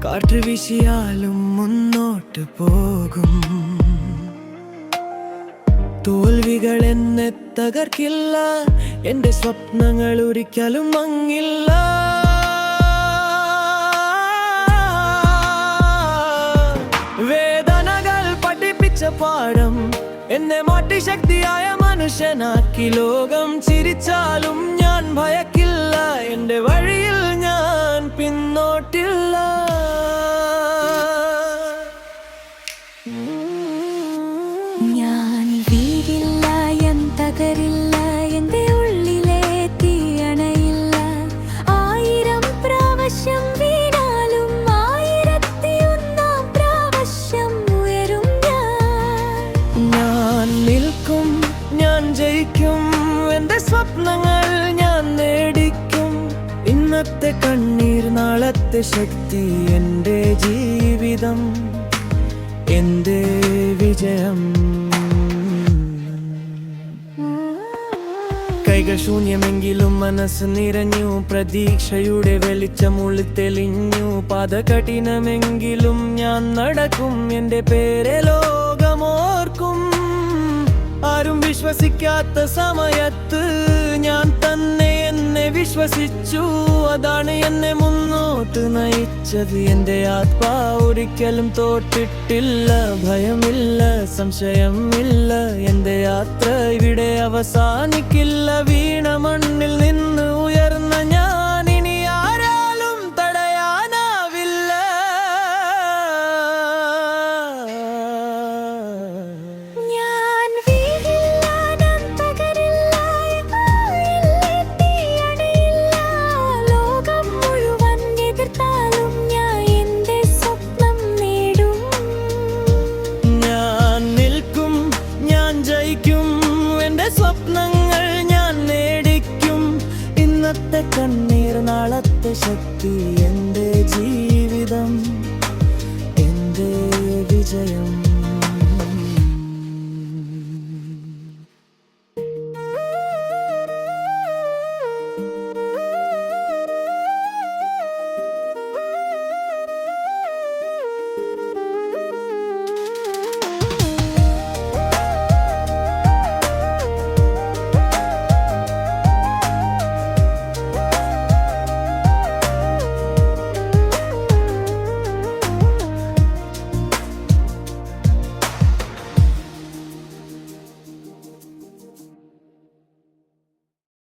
കാറ്റ് വീശിയാലും മുന്നോട്ട് പോകും. തോൽവികൾ എന്നെ തകർക്കില്ല, എന്റെ സ്വപ്നങ്ങൾ ഒരിക്കലും മങ്ങില്ല. വേദനകൾ പഠിപ്പിച്ച പാഠം എന്നെ മാറ്റി ശക്തിയായ മനുഷ്യനാക്കി. ലോകം ചിരിച്ചാലും ഞാൻ ഭയക്കില്ല, എന്റെ വഴിയിൽ ഞാൻ പിന്നോട്ടില്ല. ഞാൻ വീഴില്ല, ഞാൻ തകരില്ല, എന്റെ ഉള്ളിലെ തീയണയില്ല. 1000 പ്രാവശ്യം വീണാലും 1001 പ്രാവശ്യം ഉയരും ഞാൻ നിൽക്കും, ഞാൻ ജയിക്കും, എന്റെ സ്വപ്നങ്ങൾ ഞാൻ നേടിക്കും. ഇന്നത്തെ കണ്ണീർ നാളത്തെ ശക്തി, എന്റെ ജീവിതം എന്റെ വിജയം. കൈകൾ ശൂന്യമെങ്കിലും മനസ്സ് നിറഞ്ഞു, പ്രതീക്ഷയുടെ വെളിച്ചമുള്ളിൽ തെളിഞ്ഞു. പാത കഠിനമെങ്കിലും ഞാൻ നടക്കും, എന്റെ പേരെ ലോകമോർക്കും. ആരും വിശ്വസിക്കാത്ത സമയത്ത് ഞാൻ തന്നെ എന്നെ വിശ്വസിച്ചു. അതാണ് എന്നെ മുന്നോട്ട് നയിച്ചത്. എന്റെ ആത്മാവ് ഒരിക്കലും തോറ്റിട്ടില്ല, ഭയമില്ല, സംശയമില്ല. എന്റെ യാത്ര ഇവിടെ അവസാനിക്കില്ല. വീണ മണ്ണിൽ നിന്ന് ഉയർന്ന ഞാൻ ഇനി ആരാലും തടയാനാവില്ല. ഞാൻ വീഴില്ല, ഞാൻ തകരില്ല, തീയണയില്ല. ലോകം മുഴുവൻ എതിർത്താലും ഞാൻ എന്റെ സ്വപ്നം നേടും. ഞാൻ നിൽക്കും, ഞാൻ ജയിക്കും, എന്റെ സ്വപ്നങ്ങൾ ഞാൻ നേടിക്കും. ഇന്നത്തെ കണ്ണീർ നാളത്തെ ശക്തി, എന്റെ ജീവിതം എന്റെ വിജയം.